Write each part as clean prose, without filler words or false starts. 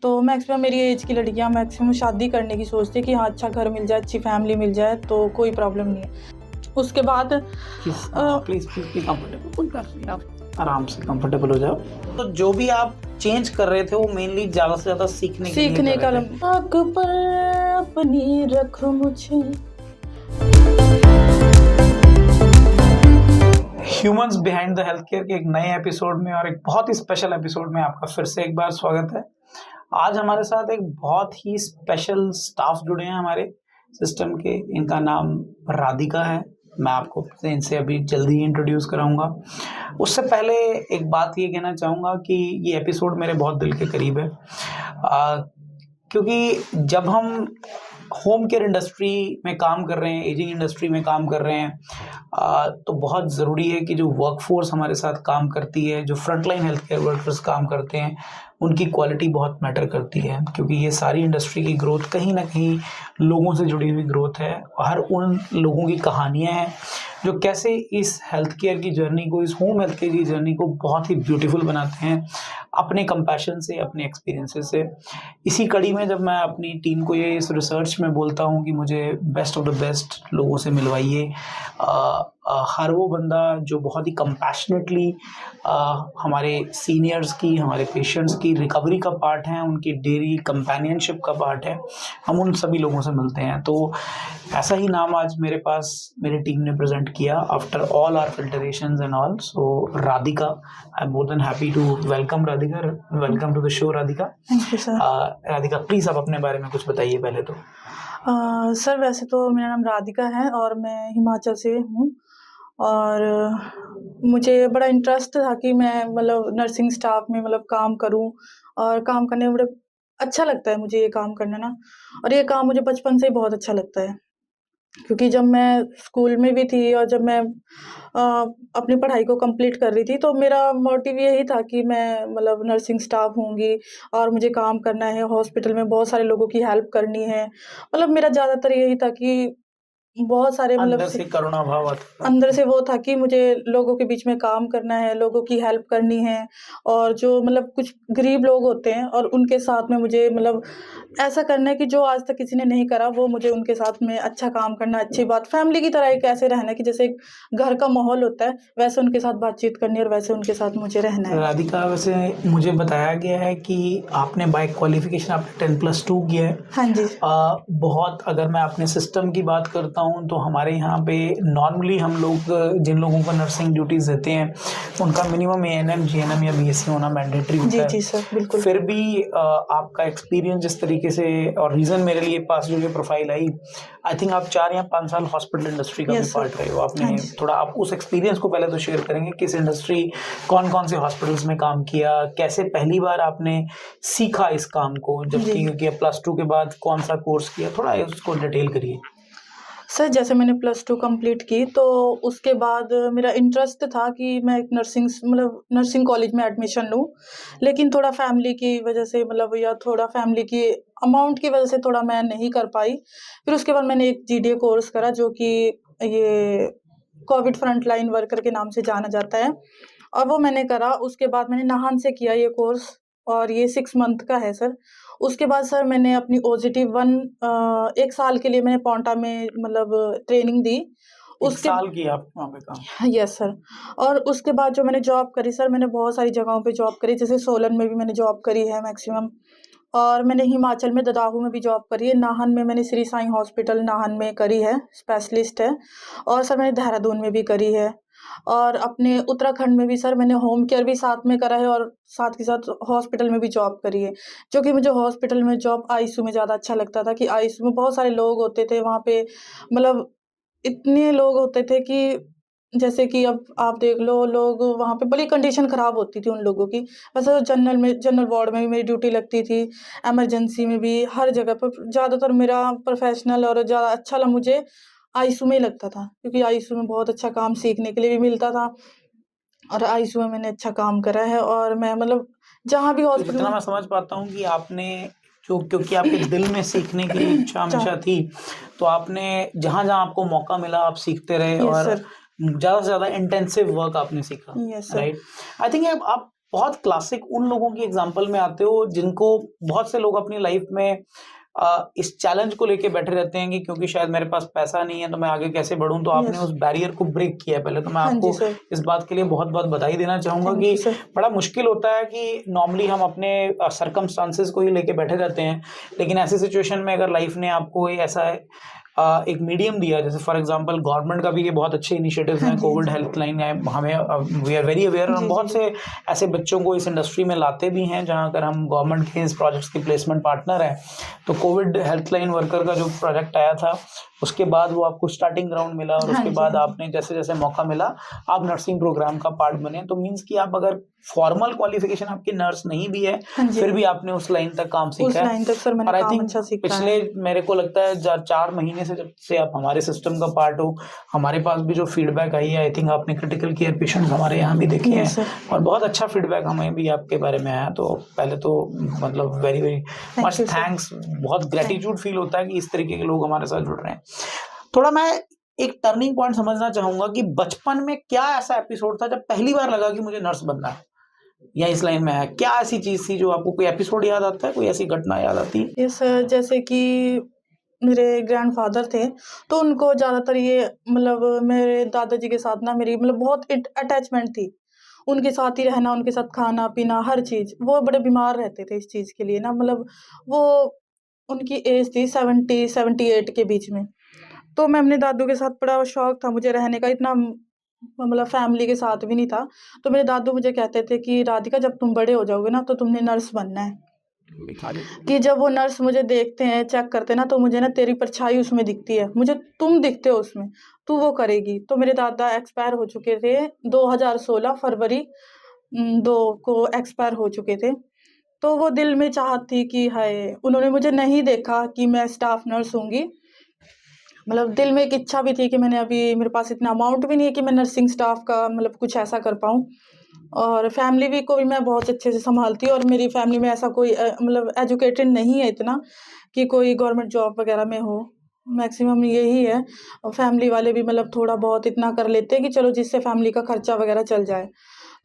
तो मैक्सिमम मेरी एज की लड़कियां मैक्सिमम शादी करने की सोचती है कि हाँ अच्छा घर मिल जाए, अच्छी फैमिली मिल जाए तो कोई प्रॉब्लम नहीं है। उसके बाद प्लीज कंफर्टेबल, कोई बात नहीं, आप आराम से कंफर्टेबल हो जाओ। तो जो भी आप चेंज कर रहे थे वो मेनली ज्यादा से ज्यादा सीखने का आग पर अपनी रख मुझे। Humans behind the health care के एक नए एपिसोड में और एक बहुत ही स्पेशल एपिसोड में आपका फिर से एक बार स्वागत है। आज हमारे साथ एक बहुत ही स्पेशल स्टाफ जुड़े हैं हमारे सिस्टम के। इनका नाम राधिका है। मैं आपको इनसे अभी जल्दी इंट्रोड्यूस कराऊंगा। उससे पहले एक बात ये कहना चाहूँगा कि ये एपिसोड मेरे बहुत दिल के करीब है, क्योंकि जब हम होम केयर इंडस्ट्री में काम कर रहे हैं, एजिंग इंडस्ट्री में काम कर रहे हैं, तो बहुत ज़रूरी है कि जो वर्कफोर्स हमारे साथ काम करती है, जो फ्रंटलाइन हेल्थ केयर वर्कर्स काम करते हैं, उनकी क्वालिटी बहुत मैटर करती है। क्योंकि ये सारी इंडस्ट्री की ग्रोथ कहीं ना कहीं लोगों से जुड़ी हुई ग्रोथ है। हर उन लोगों की कहानियाँ हैं जो कैसे इस हेल्थ केयर की जर्नी को, इस होम हेल्थ केयर की जर्नी को बहुत ही ब्यूटीफुल बनाते हैं अपने कंपैशन से, अपने एक्सपीरियंसेस से। इसी कड़ी में जब मैं अपनी टीम को ये इस रिसर्च में बोलता हूँ कि मुझे बेस्ट ऑफ द बेस्ट लोगों से मिलवाइए, हर वो बंदा जो बहुत ही कंपैशनेटली हमारे सीनियर्स की, हमारे पेशेंट्स की रिकवरी का पार्ट है, उनकी डेली कंपेनियनशिप का पार्ट है, हम उन सभी लोगों से मिलते हैं। तो ऐसा ही नाम आज मेरे पास मेरी टीम ने प्रेजेंट किया after all our filtrations and all. So Radhika, I am more than happy to welcome Radhika. Welcome to the show Radhika. Thank you sir. Radhika please आप अपने बारे में कुछ बताइए पहले तो। सर वैसे तो मेरा नाम राधिका है और मैं हिमाचल से हूँ और मुझे बड़ा इंटरेस्ट था कि मैं मतलब नर्सिंग स्टाफ में मतलब काम करूँ और काम करने में बड़ा अच्छा लगता है मुझे ये काम करना ना। और ये काम मुझे बचपन से ही बहुत अच्छा लगता है, क्योंकि जब मैं स्कूल में भी थी और जब मैं अपनी पढ़ाई को कंप्लीट कर रही थी तो मेरा मोटिव यही था कि मैं मतलब नर्सिंग स्टाफ होंगी और मुझे काम करना है, हॉस्पिटल में बहुत सारे लोगों की हेल्प करनी है। मतलब मेरा ज़्यादातर यही था कि बहुत सारे मतलब अंदर से करुणा भाव आता था। अंदर से वो था कि मुझे लोगों के बीच में काम करना है, लोगों की हेल्प करनी है और जो मतलब कुछ गरीब लोग होते हैं और उनके साथ में मुझे मतलब ऐसा करना है कि जो आज तक किसी ने नहीं करा वो मुझे उनके साथ में अच्छा काम करना, अच्छी बात फैमिली की तरह एक ऐसे रहना कि जैसे एक घर का माहौल होता है वैसे उनके साथ बातचीत करनी और वैसे उनके साथ मुझे रहना है। राधिका, वैसे मुझे बताया गया है कि आपने बाय क्वालिफिकेशन आपने 10+2 किया है। हाँ जी। बहुत, अगर मैं अपने सिस्टम की बात करता हूँ तो हमारे यहाँ पे नॉर्मली हम लोग जिन लोगों को नर्सिंग ड्यूटीज़ देते हैं उनका मिनिमम ANM GNM या BSc होना मैंडेटरी होता है। जी सर, बिल्कुल। फिर भी आपका एक्सपीरियंस जिस तरीके से, और रीज़न मेरे लिए पास जो ये प्रोफाइल आई, आई थिंक आप 4 या 5 साल हॉस्पिटल इंडस्ट्री का भी पार्ट रहे हो। आपने थोड़ा, आप उस एक्सपीरियंस को पहले तो शेयर करेंगे, किस इंडस्ट्री, कौन कौन से हॉस्पिटल्स में काम किया, कैसे पहली बार आपने सीखा इस काम को, जबकि क्योंकि +2 के बाद कौन सा कोर्स किया, थोड़ा उसको डिटेल करिए। सर जैसे मैंने +2 कंप्लीट की तो उसके बाद मेरा इंटरेस्ट था कि मैं एक नर्सिंग कॉलेज में एडमिशन लूँ, लेकिन थोड़ा फैमिली की वजह से मतलब या थोड़ा फैमिली की अमाउंट की वजह से थोड़ा मैं नहीं कर पाई। फिर उसके बाद मैंने एक GDA कोर्स करा जो कि ये कोविड फ्रंटलाइन वर्कर के नाम से जाना जाता है और वो मैंने करा। उसके बाद मैंने नाहन से किया ये कोर्स और ये 6 मंथ का है सर। उसके बाद सर मैंने अपनी OJT 1 1 साल के लिए मैंने पांवटा में मतलब ट्रेनिंग दी। उसके साल की आप वहाँ पे काम? Yes sir. और उसके बाद जो मैंने जॉब करी सर, मैंने बहुत सारी जगहों पे जॉब करी, जैसे सोलन में भी मैंने जॉब करी है मैक्सिमम, और मैंने हिमाचल में ददाहू में भी जॉब करी है। नाहन में मैंने श्री साईं हॉस्पिटल नाहन में करी है, स्पेशलिस्ट है। और सर मैंने देहरादून में भी करी है और अपने उत्तराखंड में भी सर मैंने होम केयर भी साथ में करा है और साथ के साथ हॉस्पिटल में भी जॉब करी है। जो कि मुझे हॉस्पिटल में जॉब ICU में ज़्यादा अच्छा लगता था कि ICU में बहुत सारे लोग होते थे वहाँ पे, मतलब इतने लोग होते थे कि जैसे कि अब आप देख लो, लोग वहाँ पे बड़ी कंडीशन ख़राब होती थी उन लोगों की। वैसे तो जनरल वार्ड में भी मेरी ड्यूटी लगती थी, इमरजेंसी में भी, हर जगह पर। ज़्यादातर मेरा प्रोफेशनल और ज़्यादा अच्छा मुझे ICU में ही लगता था, क्योंकि ICU में बहुत अच्छा काम सीखने के लिए भी मिलता था और ICU में मैंने अच्छा काम करा है। और मैं मतलब जहाँ भी तो हॉस्पिटल जितना मैं समझ पाता हूँ कि आपने जो, क्योंकि आपके दिल में सीखने की इच्छा हमेशा थी, तो आपने जहाँ-जहाँ आपको मौका मिला आप सीखते रहे और ज़्यादा से ज़्यादा इंटेंसिव वर्क आपने सीखा, राइट? आई थिंक आप बहुत क्लासिक उन लोगों की एग्जांपल में आते हो जिनको बहुत से लोग अपनी लाइफ में इस चैलेंज को लेके बैठे रहते हैं कि क्योंकि शायद मेरे पास पैसा नहीं है तो मैं आगे कैसे बढ़ूं, तो आपने यस। उस बैरियर को ब्रेक किया है। पहले तो मैं हाँ जी आपको सर। इस बात के लिए बहुत बहुत बधाई देना चाहूंगा थैंक कि यू सर। बड़ा मुश्किल होता है कि नॉर्मली हम अपने सरकमस्टांसेस को ही लेके बैठे रहते हैं, लेकिन ऐसी सिचुएशन में अगर लाइफ ने आपको कोई ऐसा एक मीडियम दिया, जैसे फॉर एग्जांपल गवर्नमेंट का भी ये बहुत अच्छे इनिशिएटिव्स हाँ हैं, जी कोविड जी हेल्पलाइन है, हमें वी आर वेरी अवेयर, और हम जी जी बहुत जी से ऐसे बच्चों को इस इंडस्ट्री में लाते भी हैं जहां अगर हम गवर्नमेंट के इस प्रोजेक्ट्स की प्लेसमेंट पार्टनर हैं। तो कोविड हेल्पलाइन वर्कर का जो प्रोजेक्ट आया था, उसके बाद वो आपको स्टार्टिंग ग्राउंड मिला, और हाँ उसके जी बाद हाँ जी आपने जैसे जैसे मौका मिला आप नर्सिंग प्रोग्राम का पार्ट बने। तो मीन्स कि आप अगर फॉर्मल क्वालिफिकेशन आपकी नर्स नहीं भी है, हाँ जी फिर हाँ भी जी आपने उस लाइन तक काम उस सीखा है। लाइन तक सर मैंने और आई काम थिंक अच्छा सीखा पिछले है। मेरे को लगता है 4 महीने से जब से आप हमारे सिस्टम का पार्ट हो, हमारे पास भी जो फीडबैक आई है, आई थिंक आपने क्रिटिकल केयर पेशेंट हमारे यहाँ भी देखे हैं, यस सर। और बहुत अच्छा फीडबैक हमें भी आपके बारे में आया। तो पहले तो मतलब very very thank much you sir. Thanks. बहुत थैंक ग्रेटिट्यूड फील होता है कि इस तरीके के लोग हमारे साथ जुड़ रहे हैं। थोड़ा मैं एक टर्निंग पॉइंट समझना चाहूंगा कि बचपन में क्या ऐसा एपिसोड था जब पहली बार लगा कि मुझे नर्स बनना है या इस लाइन में है? क्या ऐसी चीज थी जो आपको, कोई एपिसोड याद आता है, कोई ऐसी घटना याद आती है? यस सर, जैसे कि मेरे ग्रैंडफादर थे, तो उनको ज़्यादातर ये मतलब मेरे दादाजी के साथ ना मेरी मतलब बहुत अटैचमेंट थी। उनके साथ ही रहना, उनके साथ खाना-पीना हर चीज़। वो बड़े बीमार रहते थे इस चीज़ के लिए ना, मतलब वो उनकी एज थी 70-78 के बीच में। तो मैं अपने दादू के साथ, बड़ा शौक था मुझे रहने का, इतना मतलब फैमिली के साथ भी नहीं था। तो मेरे दादू मुझे कहते थे कि राधिका जब तुम बड़े हो जाओगे ना तो तुमने नर्स बनना है। कि जब वो नर्स मुझे देखते हैं, चेक करते हैं ना, तो मुझे ना तेरी परछाई उसमें दिखती है, मुझे तुम दिखते हो उसमें, तू वो करेगी। तो मेरे दादा एक्सपायर हो चुके थे 2016 फरवरी 2 को एक्सपायर हो चुके थे। तो वो दिल में चाहत थी कि हाय! उन्होंने मुझे नहीं देखा कि मैं स्टाफ नर्स होंगी। मतलब दिल में एक इच्छा भी थी कि मैंने अभी मेरे पास इतना अमाउंट भी नहीं है कि मैं नर्सिंग स्टाफ का मतलब कुछ ऐसा कर पाऊँ। और फैमिली भी को भी मैं बहुत अच्छे से सँभालती हूँ, और मेरी फैमिली में ऐसा कोई मतलब एजुकेटेड नहीं है इतना कि कोई गवर्नमेंट जॉब वग़ैरह में हो। मैक्सिमम यही है, और फैमिली वाले भी मतलब थोड़ा बहुत इतना कर लेते हैं कि चलो जिससे फैमिली का खर्चा वग़ैरह चल जाए।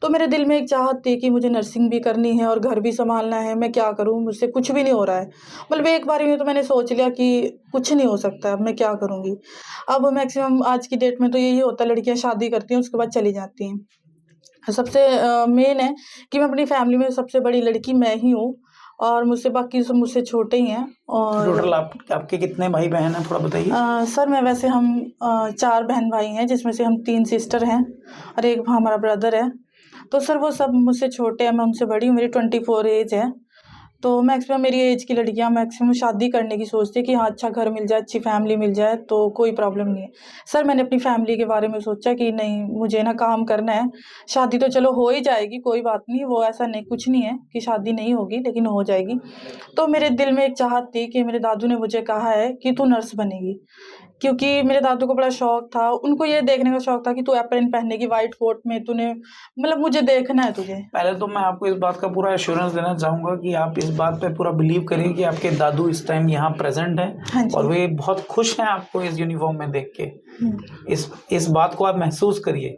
तो मेरे दिल में एक चाहत थी कि मुझे नर्सिंग भी करनी है और घर भी सँभालना है, मैं क्या करूँ? मुझसे कुछ भी नहीं हो रहा है। मतलब एक बारी में तो मैंने सोच लिया कि कुछ नहीं हो सकता, अब मैं क्या करूँगी? अब मैक्सिमम आज की डेट में तो यही होता है, लड़कियाँ शादी करती हैं, उसके बाद चली जाती हैं। सबसे मेन है कि मैं अपनी फैमिली में सबसे बड़ी लड़की मैं ही हूँ, और मुझसे बाकी सब मुझसे छोटे ही हैं। तो और टोटल आपके कितने भाई बहन हैं, थोड़ा बताइए? सर मैं वैसे हम 4 बहन-भाई हैं, जिसमें से हम 3 सिस्टर हैं और 1 हमारा ब्रदर है। तो सर वो सब मुझसे छोटे हैं, मैं उनसे बड़ी हूँ, मेरी 24 एज है। तो मैक्सिमम मेरी एज की लड़कियाँ मैक्सिमम शादी करने की सोचती है कि हाँ, अच्छा घर मिल जाए, अच्छी फैमिली मिल जाए तो कोई प्रॉब्लम नहीं है। सर मैंने अपनी फैमिली के बारे में सोचा कि नहीं, मुझे ना काम करना है। शादी तो चलो हो ही जाएगी, कोई बात नहीं, वो ऐसा नहीं कुछ नहीं है कि शादी नहीं होगी, लेकिन हो जाएगी। तो मेरे दिल में एक चाहत थी कि मेरे दादू ने मुझे कहा है कि तू नर्स बनेगी। क्योंकि मेरे दादू को बड़ा शौक था, उनको ये देखने का शौक था कि तू एप्रन पहनेगी व्हाइट कोट में, तूने मतलब मुझे देखना है तुझे। पहले तो मैं आपको इस बात का पूरा एश्योरेंस देना चाहूँगा कि आप इस बात पे पूरा बिलीव करिए कि आपके दादू इस टाइम यहाँ प्रेज़ेंट हाँ हैं, जी। और वे बहुत खुश हैं आपको इस यूनिफ़ॉर्म में देख के। हुँ। इस बात को आप महसूस करिए,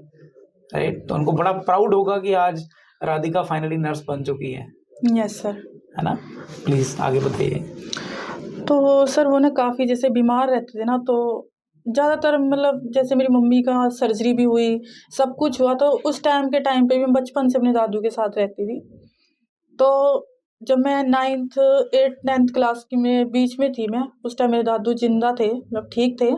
राइट? तो उनको बड़ा प्राउड होगा कि आज राधिका फाइनली नर्स बन चुकी है यस सर। ना? प्लीज़ आगे बताइए। तो सर वो ना काफ़ी जैसे बीमार रहते थे ना, तो ज़्यादातर मतलब जैसे मेरी मम्मी का सर्जरी भी हुई, सब कुछ हुआ, तो उस टाइम के टाइम पे भी मैं बचपन से अपने दादू के साथ रहती थी। तो जब मैं 9th 8th 9th क्लास की में बीच में थी मैं, उस टाइम मेरे दादू ज़िंदा थे, मतलब ठीक थे।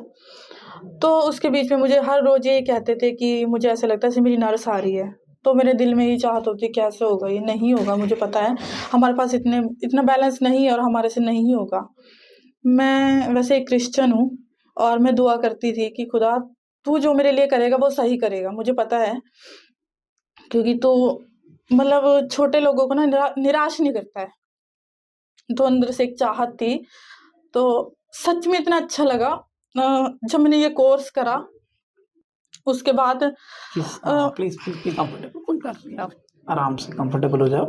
तो उसके बीच में मुझे हर रोज़ यही कहते थे कि मुझे ऐसा लगता है जैसे मेरी नर्स आ रही है। तो मेरे दिल में ये चाहत होती है कैसे होगा ये? नहीं होगा, मुझे पता है। हमारे पास इतना बैलेंस नहीं है और हमारे से नहीं होगा। मैं वैसे एक क्रिश्चियन हूँ, और मैं दुआ करती थी कि खुदा तू जो मेरे लिए करेगा वो सही करेगा, मुझे पता है। क्योंकि तू मतलब छोटे लोगों को ना निराश नहीं करता है। तो अंदर से एक चाहत थी। तो सच में इतना अच्छा लगा जब मैंने ये कोर्स करा, उसके बाद please please please please comfortable, कोई बात नहीं, आप आराम से कंफर्टेबल हो जाओ।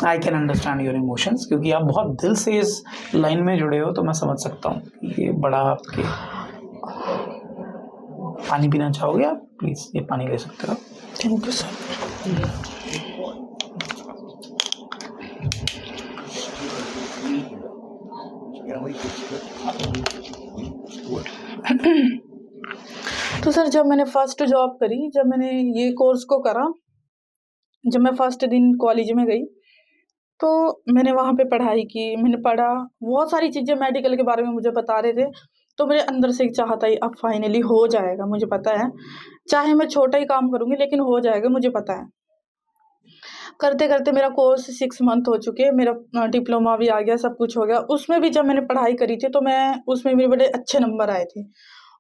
I can understand your emotions, क्योंकि आप बहुत दिल से इस लाइन में जुड़े हो, तो मैं समझ सकता हूँ कि ये बड़ा आपके पानी पीना चाहोगे आप? प्लीज़ ये पानी ले सकते हो। Thank you sir. तो सर जब मैंने फर्स्ट जॉब करी, जब मैंने ये कोर्स को करा, जब मैं फर्स्ट दिन कॉलेज में गई, तो मैंने वहाँ पे पढ़ाई की, मैंने पढ़ा, बहुत सारी चीज़ें मेडिकल के बारे में मुझे बता रहे थे, तो मेरे अंदर से एक चाहत आई, अब फाइनली हो जाएगा, मुझे पता है, चाहे मैं छोटा ही काम करूँगी लेकिन हो जाएगा, मुझे पता है। करते-करते मेरा कोर्स 6 मंथ हो चुके हैं, मेरा डिप्लोमा भी आ गया, सब कुछ हो गया। उसमें भी जब मैंने पढ़ाई करी थी तो मैं उसमें मेरे बड़े अच्छे नंबर आए थे।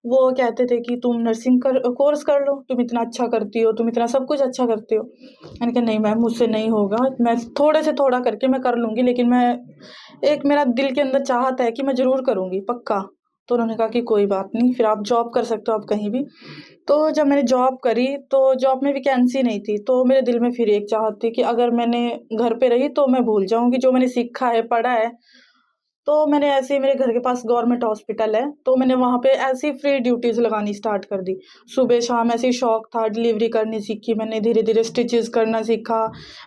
वो कहते थे कि तुम नर्सिंग कोर्स कर लो, तुम इतना अच्छा करती हो, तुम इतना सब कुछ अच्छा करती हो। मैंने कहा नहीं मैम मुझसे नहीं होगा, मैं थोड़े से थोड़ा करके मैं कर लूँगी, लेकिन एक मेरा दिल के अंदर चाहत है कि मैं ज़रूर करूँगी, पक्का। तो उन्होंने कहा कि कोई बात नहीं, फिर आप जॉब कर सकते हो आप कहीं भी। तो जब मैंने जॉब करी तो जॉब में वैकेंसी नहीं थी, तो मेरे दिल में फिर एक चाहत थी कि अगर मैंने घर पे रही तो मैं भूल जाऊँगी जो मैंने सीखा है, पढ़ा है। तो मैंने ऐसे ही, मेरे घर के पास गवर्नमेंट हॉस्पिटल है, तो मैंने वहाँ पे ऐसे ही फ्री ड्यूटीज़ लगानी स्टार्ट कर दी। सुबह-शाम ऐसे ही शौक था, डिलीवरी करनी सीखी मैंने, धीरे-धीरे स्टिचेज़ करना सीखा,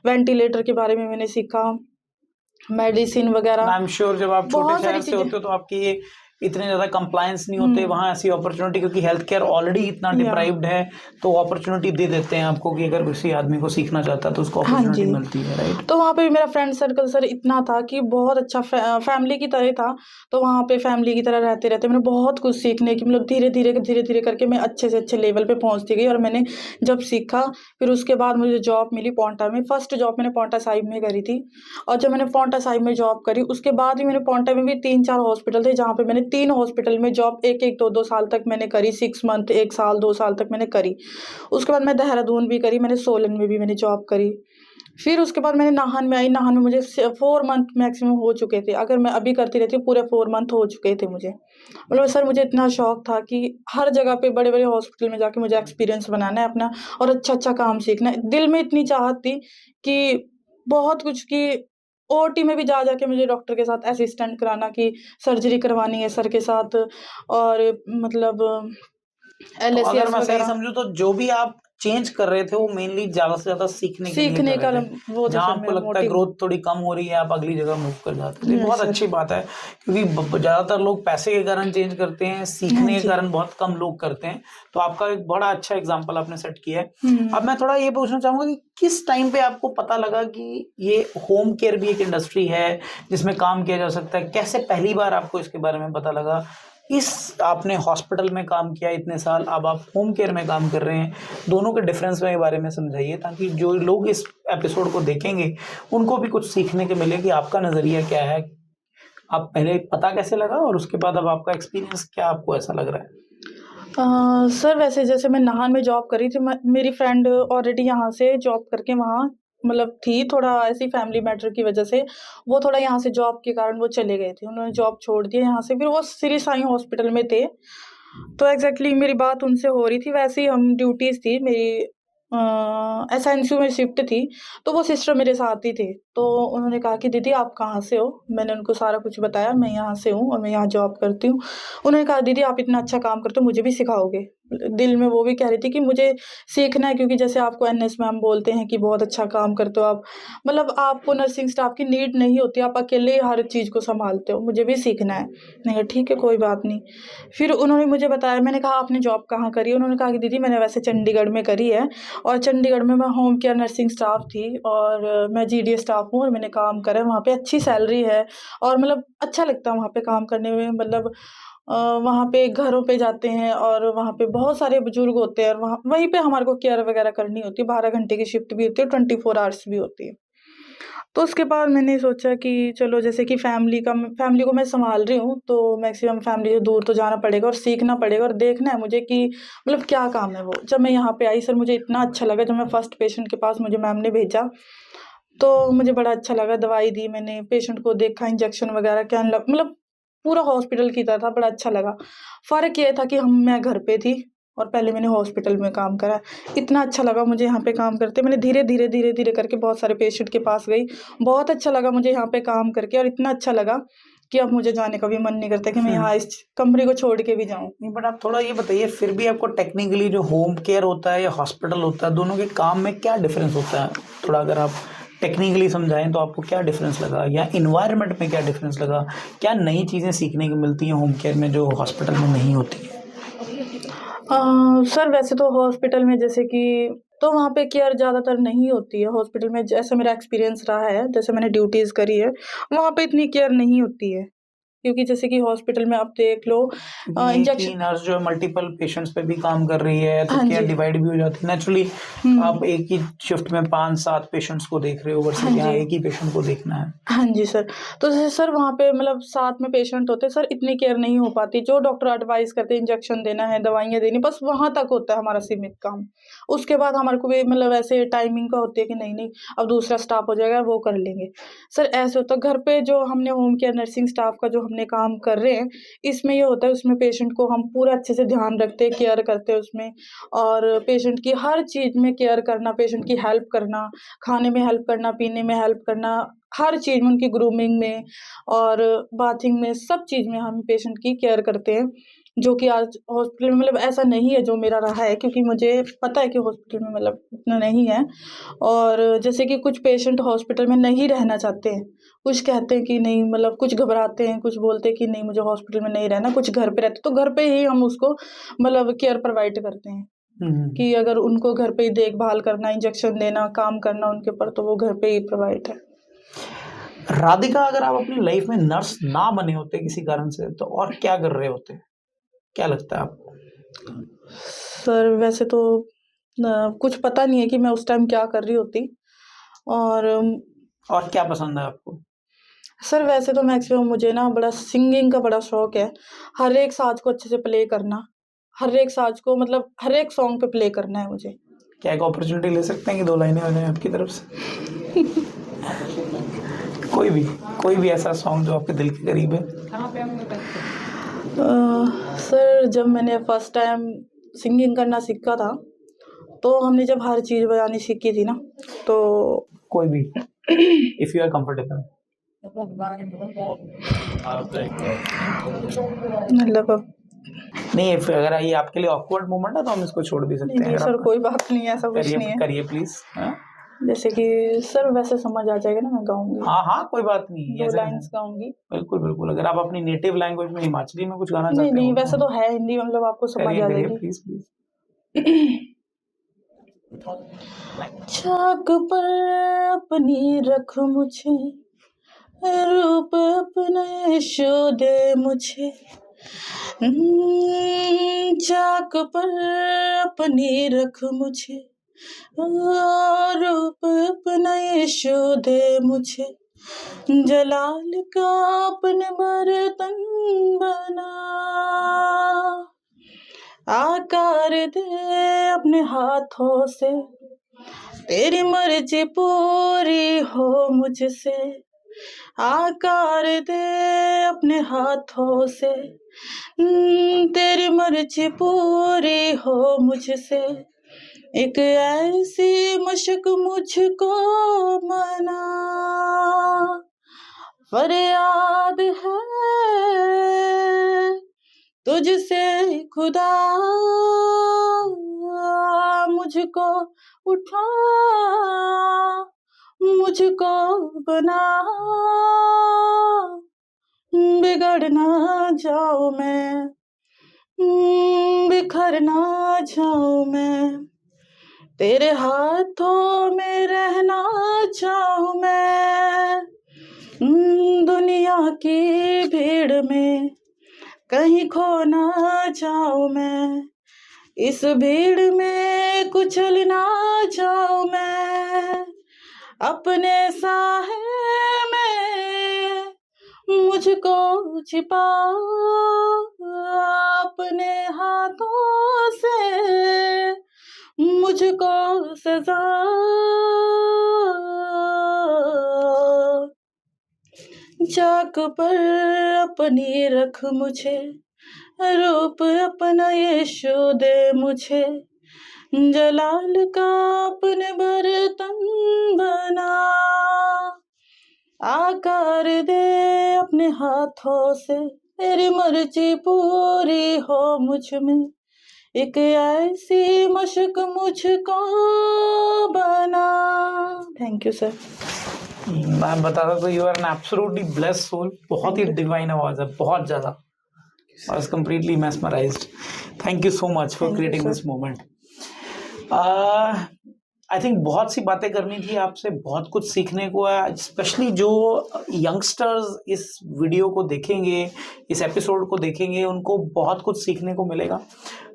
वेंटिलेटर के बारे में मैंने सीखा, मेडिसिन वगैरह, आई एम श्योर जब आप छोटे बहुत शहर सारी से चीज़ें। होते हो तो आपकी ये इतने ज़्यादा कंप्लायंस नहीं होते वहाँ ऐसी अपॉर्चुनिटी, क्योंकि हेल्थ केयर ऑलरेडी इतना या डिप्राइव्ड है, तो अपॉर्चुनिटी दे देते हैं आपको कि अगर किसी आदमी को सीखना चाहता है तो उसको हाँ अपॉर्चुनिटी जी। मिलती है, राइट? तो वहाँ पे भी मेरा फ्रेंड सर्कल सर इतना था कि बहुत अच्छा फैमिली की तरह था, तो वहाँ पे फैमिली की तरह रहते-रहते मैंने बहुत कुछ सीखने की, मतलब धीरे-धीरे करके मैं अच्छे से अच्छे लेवल पे पहुँचती गई, और मैंने जब सीखा, फिर उसके बाद मुझे जॉब मिली पांवटा में। फर्स्ट जॉब मैंने पांवटा साहिब में करी थी, और जब मैंने पांवटा साहिब में जॉब करी, उसके बाद ही मैंने पांवटा में भी 3-4 हॉस्पिटल थे, जहाँ पे मैंने 3 हॉस्पिटल में जॉब 1-1, 2-2 साल तक मैंने करी, 6 मंथ, 1 साल, 2 साल तक मैंने करी। उसके बाद मैं देहरादून भी करी, मैंने सोलन में भी मैंने जॉब करी। फिर उसके बाद मैंने नाहन में आई, नाहन में मुझे 4 मंथ मैक्सिमम हो चुके थे। अगर मैं अभी करती रहती पूरे 4 मंथ हो चुके थे मुझे। मतलब सर मुझे इतना शौक था कि हर जगह पे बड़े-बड़े हॉस्पिटल में जाके मुझे एक्सपीरियंस बनाना है अपना, और अच्छा-अच्छा काम सीखना है। दिल में इतनी चाहत थी कि बहुत कुछ, कि ओटी में भी जा के मुझे डॉक्टर के साथ असिस्टेंट कराना, कि सर्जरी करवानी है सर के साथ, और मतलब तो अगर एलएसीएस मैं सही वगैरह समझूँ तो जो भी आप चेंज कर रहे थे वो मेनली ज़्यादा से ज़्यादा सीखने के लिए सीखने कर का रहे थे। वो था जहाँ सर आपको मेरा लगता है मोटिव। ग्रोथ थोड़ी कम हो रही है, आप अगली जगह मूव कर जाते थे। यस बहुत सर। अच्छी बात है, क्योंकि ज़्यादातर लोग पैसे के कारण चेंज करते हैं, हाँ सीखने के जी। कारण बहुत कम लोग करते हैं। तो आपका एक बड़ा अच्छा एग्ज़ाम्पल आपने सेट किया है। हुँ। अब मैं थोड़ा ये पूछना चाहूँगा कि किस टाइम पे आपको पता लगा कि ये होम केयर भी एक इंडस्ट्री है, जिसमें काम किया जा सकता है? कैसे पहली बार आपको इसके बारे में पता लगा? आपने हॉस्पिटल में काम किया इतने साल, अब आप होम केयर में काम कर रहे हैं, दोनों के डिफरेंस के बारे में समझाइए, ताकि जो लोग इस एपिसोड को देखेंगे उनको भी कुछ सीखने को मिले कि आपका नज़रिया क्या है। आप पहले पता कैसे लगा और उसके बाद अब आपका एक्सपीरियंस क्या आपको ऐसा लग रहा है? सर वैसे जैसे मैं नाहन में जॉब कर रही थी, मेरी फ्रेंड ऑलरेडी यहाँ से जॉब करके वहाँ मतलब थी, थोड़ा ऐसी फैमिली मैटर की वजह से वो थोड़ा यहाँ से जॉब के कारण वो चले गए थे, उन्होंने जॉब छोड़ दिया यहाँ से, फिर वो श्री साई हॉस्पिटल में थे। तो एग्जैक्टली मेरी बात उनसे हो रही थी, वैसे ही हम ड्यूटीज़ थी मेरी, एसएनसीयू में शिफ्ट थी, तो वो सिस्टर मेरे साथ ही थे। तो उन्होंने कहा कि दीदी आप कहाँ से हो? मैंने उनको सारा कुछ बताया, मैं यहाँ से हूँ और मैं यहाँ जॉब करती हूँ। उन्होंने कहा दीदी आप इतना अच्छा काम करते हो, मुझे भी सिखाओगे? दिल में वो भी कह रही थी कि मुझे सीखना है, क्योंकि जैसे आपको एनएस मैम बोलते हैं कि बहुत अच्छा काम करते हो आप, मतलब आपको नर्सिंग स्टाफ की नीड नहीं होती, आप अकेले हर चीज़ को सँभालते हो, मुझे भी सीखना है। मैंने कहा ठीक है कोई बात नहीं। फिर उन्होंने मुझे बताया, मैंने कहा आपने जॉब कहाँ करी है? उन्होंने कहा कि दीदी मैंने वैसे चंडीगढ़ में करी है, और चंडीगढ़ में मैं होम केयर नर्सिंग स्टाफ थी, और मैं जीडीए स्टाफ हूँ, और मैंने काम करा है वहाँ पे, अच्छी सैलरी है, और मतलब अच्छा लगता है वहाँ पे काम करने में, मतलब वहाँ पे घरों पे जाते हैं और वहाँ पे बहुत सारे बुजुर्ग होते हैं, और वहीं पे हमारे को केयर वगैरह करनी होती है, 12 घंटे की शिफ्ट भी होती है, 24 आवर्स भी होती है। तो उसके बाद मैंने सोचा कि चलो जैसे कि फैमिली को मैं सँभाल रही हूँ, तो मैक्सिमम फैमिली से दूर तो जाना पड़ेगा और सीखना पड़ेगा और देखना है मुझे कि मतलब क्या काम है वो। जब मैं यहाँ पे आई सर मुझे इतना अच्छा लगा, जब मैं फर्स्ट पेशेंट के पास मुझे मैम ने भेजा, तो मुझे बड़ा अच्छा लगा, दवाई दी मैंने, पेशेंट को देखा, इंजेक्शन वगैरह क्या मतलब पूरा हॉस्पिटल की तरह था, बड़ा अच्छा लगा। फ़र्क ये था कि मैं घर पे थी और पहले मैंने हॉस्पिटल में काम करा। इतना अच्छा लगा मुझे यहाँ पे काम करते, मैंने धीरे-धीरे करके बहुत सारे पेशेंट के पास गई। बहुत अच्छा लगा मुझे यहाँ पे काम करके, और इतना अच्छा लगा कि अब मुझे जाने का भी मन नहीं करता कि मैं यहाँ इस कंपनी को छोड़ के भी जाऊँ। नहीं, बट आप थोड़ा ये बताइए, फिर भी आपको टेक्निकली जो होम केयर होता है या हॉस्पिटल होता है, दोनों के काम में क्या डिफरेंस होता है? थोड़ा अगर आप टेक्निकली समझाएं तो आपको क्या डिफरेंस लगा, या इन्वायरमेंट में क्या डिफरेंस लगा? क्या नई चीज़ें सीखने को मिलती हैं होम केयर में जो हॉस्पिटल में नहीं होती है? सर वैसे तो हॉस्पिटल में जैसे कि तो वहाँ पे केयर ज़्यादातर नहीं होती है। हॉस्पिटल में जैसे मेरा एक्सपीरियंस रहा है, जैसे मैंने ड्यूटीज़ करी है, वहाँ पे इतनी केयर नहीं होती है। क्योंकि जैसे कि हॉस्पिटल में आप देख लो ये इंजेक्शन। कि नर्स जो है मल्टीपल पेशेंट्स पे भी काम कर रही है, तो हाँ केयर जी। डिवाइड भी हो जाती है नेचुरली। आप एक ही शिफ्ट में 5-7 पेशेंट्स को देख रहे हो, हाँ वर्सेस यहाँ जी। एक ही पेशेंट को देखना है। हाँ जी सर। तो जैसे सर वहाँ पे मतलब साथ में पेशेंट होते हैं सर, इतनी केयर नहीं हो पाती। जो डॉक्टर एडवाइस करते हैं इंजेक्शन देना है, दवाइयाँ देनी, बस वहाँ तक होता है हमारा सीमित काम। उसके बाद हमारे को भी मतलब ऐसे टाइमिंग का होती है कि नहीं अब दूसरा स्टाफ हो जाएगा वो कर लेंगे। सर ऐसे होता है घर पे जो हमने होम केयर नर्सिंग स्टाफ का जो हमने काम कर रहे हैं, इसमें ये होता है उसमें पेशेंट को हम पूरा अच्छे से ध्यान रखते हैं, केयर करते हैं उसमें, और पेशेंट की हर चीज़ में केयर करना, पेशेंट की हेल्प करना, खाने में हेल्प करना, पीने में हेल्प करना, हर चीज़ में उनकी ग्रूमिंग में और बाथिंग में, सब चीज़ में हम पेशेंट की केयर करते हैं। जो कि आज हॉस्पिटल में मतलब ऐसा नहीं है जो मेरा रहा है, क्योंकि मुझे पता है कि हॉस्पिटल में मतलब इतना नहीं है। और जैसे कि कुछ पेशेंट हॉस्पिटल में नहीं रहना चाहते हैं, कुछ कहते हैं कि नहीं, मतलब कुछ घबराते हैं, कुछ बोलते हैं कि नहीं मुझे हॉस्पिटल में नहीं रहना, कुछ घर पे रहते, तो घर पे ही हम उसको मतलब केयर प्रोवाइड करते हैं कि अगर उनको घर पे ही देखभाल करना, इंजेक्शन देना, काम करना उनके ऊपर, तो वो घर पे ही प्रोवाइड है। राधिका, अगर आप अपनी लाइफ में नर्स ना बने होते किसी कारण से, तो और क्या कर रहे होते? क्या लगता है आपको? सर वैसे तो कुछ पता नहीं है कि मैं उस टाइम क्या कर रही होती। और और क्या पसंद है आपको? सर वैसे तो मैक्सिमम मुझे ना बड़ा सिंगिंग का बड़ा शौक है। हर एक साज को अच्छे से प्ले करना, हर एक साज को मतलब हर एक सॉन्ग पे प्ले करना है मुझे। क्या एक अपॉर्चुनिटी ले सकते हैं कि 2 लाइनें हो जाएं आपकी तरफ से? कोई भी ऐसा सॉन्ग जो आपके दिल के करीब है। सर जब मैंने फर्स्ट टाइम सिंगिंग करना सीखा था, तो हमने जब हर चीज़ बजानी सीखी थी ना, तो कोई भी, इफ यू आर कंफर्टेबल। मतलब नहीं, अगर ये आपके लिए ऑकवर्ड मोमेंट है तो हम इसको छोड़ भी सकते हैं। नहीं अगर सर, आप कोई बात नहीं है, ऐसा कुछ नहीं है। करिए प्लीज। जैसे कि सर वैसे समझ आ जाएगा ना, मैं गाऊंगी, हाँ, कोई बात नहीं, 2 ऐसा है। लाइन्स गाऊंगी। बिल्कुल। अगर आप अपनी नेटिव लैंग्वेज में, हिमाचली में कुछ गाना नहीं चाहते हो वैसे तो तो है हिंदी, मतलब आपको समझ आ करिए जाएगी। प्लीज। चाक पर अपनी रख मुझे, रूप अपने शो दे मुझे। चाक पर अपनी रख मुझे, रूप अपना यशो दे मुझे। जलाल का अपने बर्तन बना, आकार दे अपने हाथों से, तेरी मर्जी पूरी हो मुझसे। आकार दे अपने हाथों से, तेरी मर्जी पूरी हो मुझसे। एक ऐसी मशक मुझको मना, फरियाद है तुझसे खुदा, मुझको उठा, मुझको बना, बिगड़ ना जाऊं मैं, बिखर ना जाऊं मैं, तेरे हाथों में रहना चाहूं मैं। दुनिया की भीड़ में कहीं खो ना जाऊं मैं, इस भीड़ में कुचल ना जाऊं मैं। अपने साहे में मुझको छिपा, अपने हाथों से मुझको सजा। चाक पर अपनी रख मुझे, रूप अपना यीशु दे मुझे। जलाल का अपने बर्तन बना, आकार दे अपने हाथों से, तेरी मर्जी पूरी हो मुझ में, एक ऐसी मशक मुझको बना। Thank you sir. मैं बता रहा था, you are an absolutely blessed soul. बहुत ही Thank you. डिवाइन आवाज है, बहुत ज्यादा। I was completely mesmerized. Thank you so much for Thank you, creating sir. this moment. I think बहुत सी बातें करनी थी आपसे, बहुत कुछ सीखने को है, स्पेशली जो यंगस्टर्स इस वीडियो को देखेंगे, इस एपिसोड को देखेंगे, उनको बहुत कुछ सीखने को मिलेगा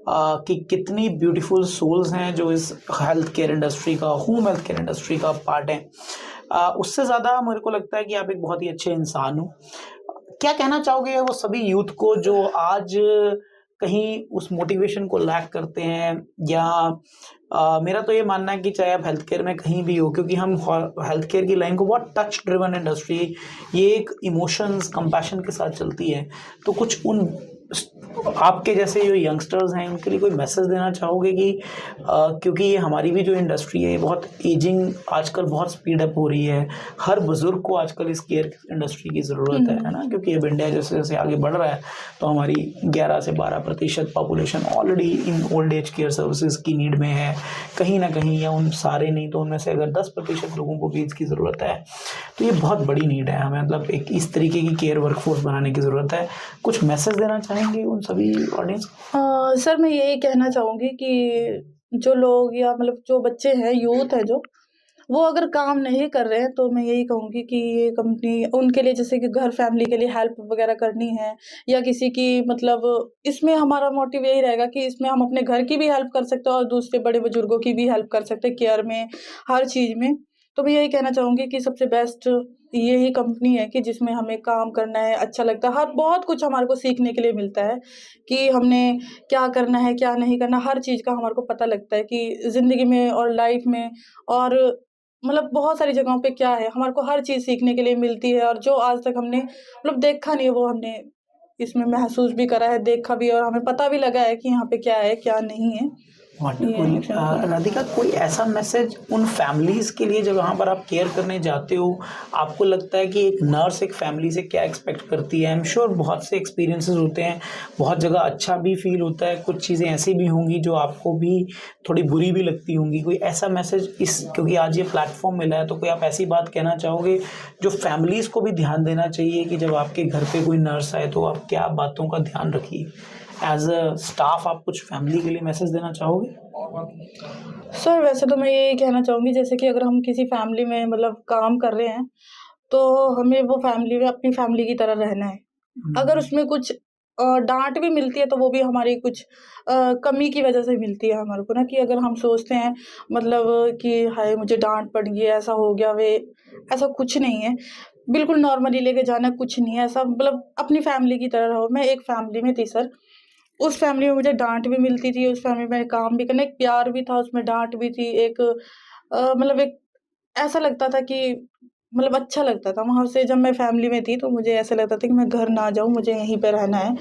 कि कितनी ब्यूटीफुल सोल्स हैं जो इस हेल्थ केयर इंडस्ट्री का, होम हेल्थ केयर इंडस्ट्री का पार्ट है। उससे ज़्यादा मेरे को लगता है कि आप एक बहुत ही अच्छे इंसान हो। क्या कहना चाहोगे वो सभी यूथ को जो आज कहीं उस मोटिवेशन को लैक करते हैं, या मेरा तो ये मानना है कि चाहे आप हेल्थ केयर में कहीं भी हो, क्योंकि हम हेल्थ केयर की लाइन को बहुत टच ड्रिवन इंडस्ट्री, ये एक इमोशंस कंपैशन के साथ चलती है, तो कुछ उन आपके जैसे जो यंगस्टर्स हैं उनके लिए कोई मैसेज देना चाहोगे कि क्योंकि ये हमारी भी जो इंडस्ट्री है ये बहुत एजिंग आजकल बहुत स्पीड अप हो रही है, हर बुजुर्ग को आजकल इस केयर इंडस्ट्री की ज़रूरत है ना, क्योंकि अब इंडिया जैसे जैसे आगे बढ़ रहा है तो हमारी 11 से 12% population already in old age care services की नीड में है कहीं ना कहीं, या उन सारे नहीं तो उनमें से अगर 10% लोगों को भी इसकी ज़रूरत है, तो ये बहुत बड़ी नीड है। हमें मतलब एक इस तरीके की केयर वर्कफोर्स बनाने की ज़रूरत है। कुछ मैसेज देना चाहेंगे उन सभी ऑडियंस को? सर मैं यही कहना चाहूँगी कि जो लोग या मतलब जो बच्चे हैं, यूथ है जो, वो अगर काम नहीं कर रहे हैं तो मैं यही कहूँगी कि ये कंपनी उनके लिए, जैसे कि घर फैमिली के लिए हेल्प वगैरह करनी है, या किसी की मतलब इसमें हमारा मोटिव यही रहेगा कि इसमें हम अपने घर की भी हेल्प कर सकते हैं और दूसरे बड़े बुजुर्गों की भी हेल्प कर सकते हैं, केयर में, हर चीज़ में। तो मैं यही कहना चाहूँगी कि सबसे बेस्ट यही कंपनी है कि जिसमें हमें काम करना है, अच्छा लगता है, हर बहुत कुछ हमारे को सीखने के लिए मिलता है कि हमने क्या करना है, क्या नहीं करना, हर चीज़ का हमारे को पता लगता है कि ज़िंदगी में और लाइफ में और मतलब बहुत सारी जगहों पे क्या है, हमारे को हर चीज़ सीखने के लिए मिलती है, और जो आज तक हमने मतलब देखा नहीं है वो हमने इसमें महसूस भी करा है, देखा भी है, और हमें पता भी लगा है कि यहाँ पे क्या है, क्या नहीं है। वंडरफुल। राधिका, कोई ऐसा मैसेज उन फैमिलीज़ के लिए जब वहाँ पर आप केयर करने जाते हो, आपको लगता है कि एक नर्स एक फैमिली से क्या एक्सपेक्ट करती है? आई एम श्योर बहुत से एक्सपीरियंसेस होते हैं, बहुत जगह अच्छा भी फील होता है, कुछ चीज़ें ऐसी भी होंगी जो आपको भी थोड़ी बुरी भी लगती होंगी। कोई ऐसा मैसेज इस, क्योंकि आज ये प्लेटफॉर्म मिला है, तो कोई आप ऐसी बात कहना चाहोगे जो फैमिलीज़ को भी ध्यान देना चाहिए कि जब आपके घर पे कोई नर्स आए तो आप क्या बातों का ध्यान रखिए? एज अ स्टाफ आप कुछ फैमिली के लिए मैसेज देना चाहोगे? सर वैसे तो मैं यही कहना चाहूँगी, जैसे कि अगर हम किसी फैमिली में मतलब काम कर रहे हैं, तो हमें वो फैमिली में अपनी फैमिली की तरह रहना है। अगर उसमें कुछ डाँट भी मिलती है तो वो भी हमारी कुछ कमी की वज़ह से मिलती है हमारे को ना, कि अगर हम सोचते हैं मतलब कि हाय मुझे डाँट पड़ गई है, ऐसा हो गया वे, ऐसा कुछ नहीं है। बिल्कुल नॉर्मली लेके जाना, कुछ नहीं है ऐसा, मतलब अपनी फैमिली की तरह रहो। मैं एक फैमिली में थी सर, उस फैमिली में मुझे डाँट भी मिलती थी, उस फैमिली में काम भी करना, एक प्यार भी था, उसमें डाँट भी थी, एक मतलब एक ऐसा लगता था कि मतलब अच्छा लगता था। वहाँ से जब मैं फैमिली में थी तो मुझे ऐसा लगता था कि मैं घर ना जाऊँ, मुझे यहीं पे रहना है।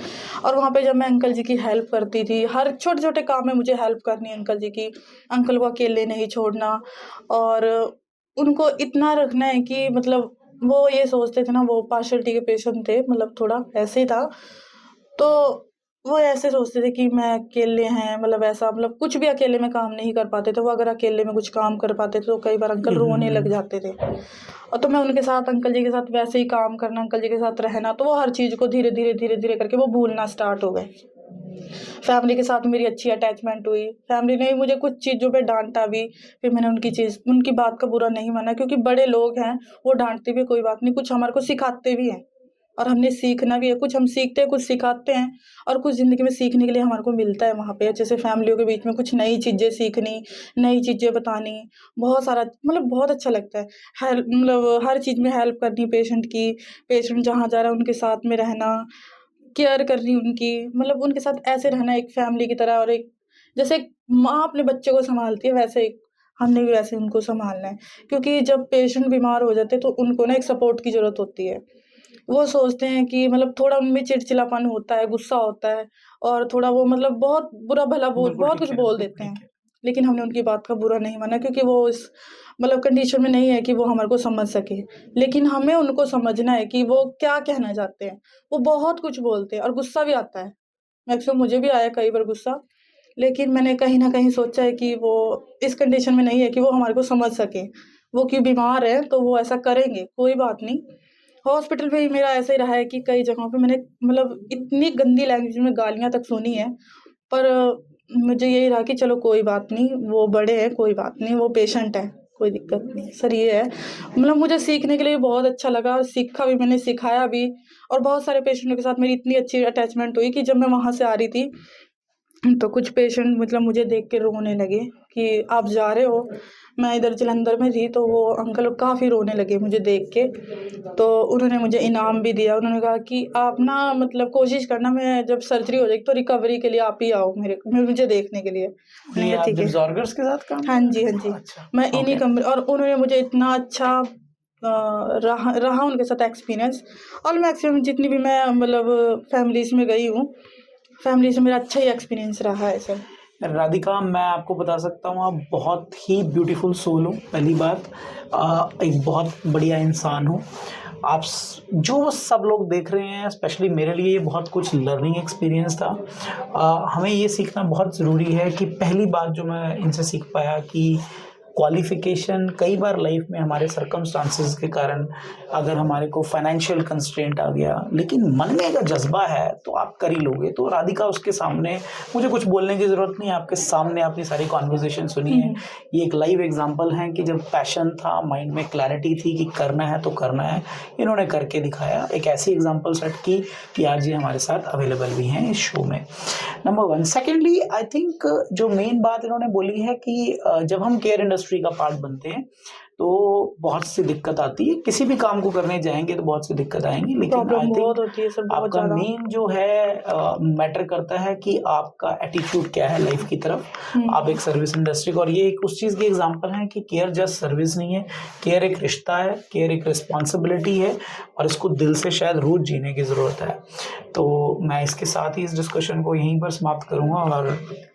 और वहाँ पे जब मैं अंकल जी की हेल्प करती थी, हर छोटे-छोटे काम में मुझे हेल्प करनी है अंकल जी की, अंकल को अकेले नहीं छोड़ना, और उनको इतना रखना है कि मतलब वो ये सोचते थे ना, वो पार्शियलिटी के पेशेंट थे, मतलब थोड़ा ऐसे ही था। तो वो ऐसे सोचते थे कि मैं अकेले हैं, मतलब ऐसा, मतलब कुछ भी अकेले में काम नहीं कर पाते थे। वो अगर अकेले में कुछ काम कर पाते थे तो कई बार अंकल रोने लग जाते थे। और तो मैं उनके साथ, अंकल जी के साथ वैसे ही काम करना, अंकल जी के साथ रहना, तो वो हर चीज़ को धीरे-धीरे करके वो भूलना स्टार्ट हो गए। फैमिली के साथ मेरी अच्छी अटैचमेंट हुई। फैमिली ने भी मुझे कुछ चीज़ों पे डाँटा भी, फिर मैंने उनकी बात का बुरा नहीं माना, क्योंकि बड़े लोग हैं, वो डाँटते भी कोई बात नहीं, कुछ हमारे को सिखाते भी हैं और हमने सीखना भी है। कुछ हम सीखते हैं, कुछ सिखाते हैं, और कुछ ज़िंदगी में सीखने के लिए हमारे को मिलता है वहाँ पे। जैसे फैमिलियों के बीच में कुछ नई चीज़ें सीखनी, नई चीज़ें बतानी, बहुत सारा मतलब बहुत अच्छा लगता है। मतलब हर चीज़ में हेल्प करनी पेशेंट की, पेशेंट जहाँ जा रहा है उनके साथ में रहना, केयर करनी उनकी, मतलब उनके साथ ऐसे रहना एक फैमिली की तरह, और एक जैसे एक माँ अपने बच्चे को सँभालती है, वैसे एक हमने भी वैसे उनको सँभालना है। क्योंकि जब पेशेंट बीमार हो जाते हैं तो उनको ना एक सपोर्ट की ज़रूरत होती है। वो सोचते हैं कि मतलब थोड़ा उनमें चिड़चिड़ापन होता है, गुस्सा होता है, और थोड़ा वो मतलब बहुत बुरा-भला बिल्कुल बहुत ठीक कुछ कह रहे हो, बोल बिल्कुल देते ठीक हैं। कह रहे लेकिन हमने उनकी बात का बुरा नहीं माना क्योंकि वो इस मतलब कंडीशन में नहीं है कि वो हमारे को समझ सके। लेकिन हमें उनको समझना है कि वो क्या कहना चाहते हैं। वो बहुत कुछ बोलते हैं और गुस्सा भी आता है। मैक्सिमम मुझे भी आया कई बार गुस्सा, लेकिन मैंने कहीं न कहीं सोचा है कि वो इस कंडीशन में नहीं है कि वो हमारे को समझ सकें। वो क्यों बीमार हैं तो वो ऐसा करेंगे, कोई बात नहीं। हॉस्पिटल में भी मेरा ऐसे ही रहा है कि कई जगहों पे मैंने मतलब इतनी गंदी लैंग्वेज में गालियाँ तक सुनी हैं, पर मुझे यही रहा कि चलो कोई बात नहीं, वो बड़े हैं, कोई बात नहीं, वो पेशेंट हैं, कोई दिक्कत नहीं। सर ये है, मतलब मुझे सीखने के लिए बहुत अच्छा लगा और सीखा भी मैंने, सिखाया भी और बहुत सारे पेशेंटों के साथ मेरी इतनी अच्छी अटैचमेंट हुई कि जब मैं वहाँ से आ रही थी, तो कुछ पेशेंट मतलब मुझे देख के रोने लगे कि आप जा रहे हो। मैं इधर जालंधर में थी, तो वो अंकल काफ़ी रोने लगे मुझे देख के। तो उन्होंने मुझे इनाम भी दिया। उन्होंने कहा कि आप ना मतलब कोशिश करना, मैं जब सर्जरी हो जाएगी तो रिकवरी के लिए आप ही आओ मुझे देखने के लिए। मैंने ये कहा आप ठीक जब है। जॉर्गर्स के साथ काम हाँ कर जी, रहे हाँ थे? जी। अच्छा, मैं इन्हीं ओके। कम और उन्होंने मुझे इतना अच्छा रहा उनके साथ एक्सपीरियंस। और मैक्सिमम जितनी भी मैं मतलब फैमिलीज़ में गई हूँ, फैमिली से मेरा अच्छा ही एक्सपीरियंस रहा है सर। राधिका, मैं आपको बता सकता हूँ आप बहुत ही ब्यूटीफुल सोल हो। पहली बात, एक बहुत बढ़िया इंसान हो आप। जो सब लोग देख रहे हैं, स्पेशली मेरे लिए ये बहुत कुछ लर्निंग एक्सपीरियंस था। हमें ये सीखना बहुत ज़रूरी है कि पहली बात जो मैं इनसे सीख पाया कि क्वालिफिकेशन कई बार लाइफ में हमारे सर्कमस्टांसेस के कारण, अगर हमारे को फाइनेंशियल कंस्ट्रेंट आ गया, लेकिन मन में अगर जज्बा है तो आप कर ही लोगे। तो राधिका, उसके सामने मुझे कुछ बोलने की ज़रूरत नहीं है, आपके सामने आपने सारी कॉन्वर्जेशन सुनी है। ये एक लाइव एग्जांपल है कि जब पैशन था, माइंड में क्लैरिटी थी कि करना है तो करना है, इन्होंने करके दिखाया। एक ऐसी एग्जांपल सेट की कि आज ये हमारे साथ अवेलेबल भी हैं इस शो में। नंबर 1। सेकेंडली, आई थिंक जो मेन बात इन्होंने बोली है कि जब हम केयर इंडस्ट्री का पार्ट बनते हैं तो बहुत सी दिक्कत आती है। किसी भी काम को करने जाएंगे तो बहुत सी दिक्कत आएंगी, लेकिन आई प्रॉब्लम बहुत थिंक होती है सर, बहुत आपका ज़्यादा। मेन जो है मैटर करता है कि आपका एटीट्यूड क्या है लाइफ की तरफ। आप एक सर्विस इंडस्ट्री को, और ये एक उस चीज़ की एग्जांपल है कि केयर जस्ट सर्विस नहीं है, केयर एक रिश्ता है, केयर एक रिस्पॉन्सिबिलिटी है, और इसको दिल से शायद रोज जीने की ज़रूरत है। तो मैं इसके साथ ही इस डिस्कशन को यहीं पर समाप्त करूँगा और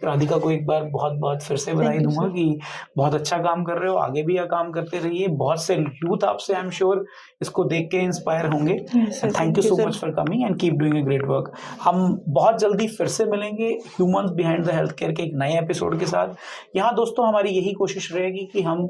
राधिका को एक बार बहुत बहुत फिर से बधाई थैंक यू दूंगा सर। कि बहुत अच्छा काम कर रहे हो, आगे भी यह काम करते रहिए। बहुत से यूथ आपसे, आई एम श्योर, इसको देख के इंस्पायर होंगे। Sir thank you so sir. Much for coming and keep doing a great work. हम बहुत जल्दी फिर से मिलेंगे humans behind the health care के एक नए एपिसोड के साथ। यहाँ दोस्तों हमारी यही कोशिश रहेगी कि हम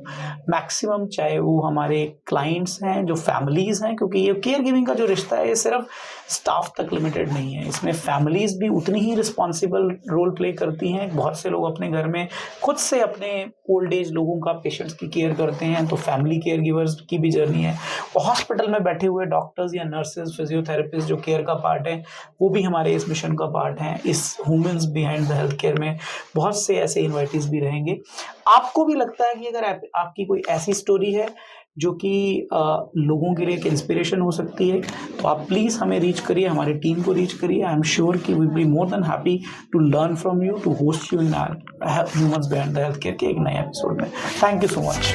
मैक्सिमम, चाहे वो हमारे क्लाइंट्स हैं, जो फैमिलीज हैं, क्योंकि ये केयर गिविंग का जो रिश्ता है ये सिर्फ स्टाफ तक लिमिटेड नहीं है, इसमें फैमिलीज भी उतनी ही रिस्पॉन्सिबल रोल प्ले करती हैं। बहुत से लोग अपने घर में खुद से अपने ओल्ड एज लोगों का, पेशेंट्स की केयर करते हैं, तो फैमिली केयर गिवर्स की भी जर्नी है। और हॉस्पिटल में बैठे हुए डॉक्टर्स या नर्सेज, फिजियोथेरेपिस्ट जो केयर का पार्ट है, वो भी हमारे इस मिशन का पार्ट हैं। इस humans behind the health care में बहुत से ऐसे इन्वाइटीज भी रहेंगे। आपको भी लगता है कि अगर आपकी कोई ऐसी स्टोरी है जो कि लोगों के लिए एक इंस्पिरेशन हो सकती है, तो आप प्लीज़ हमें रीच करिए, हमारी टीम को रीच करिए। आई एम श्योर कि we be more than happy to learn from you, to host you in our humans behind the health care के एक नए एपिसोड में। Thank you so much.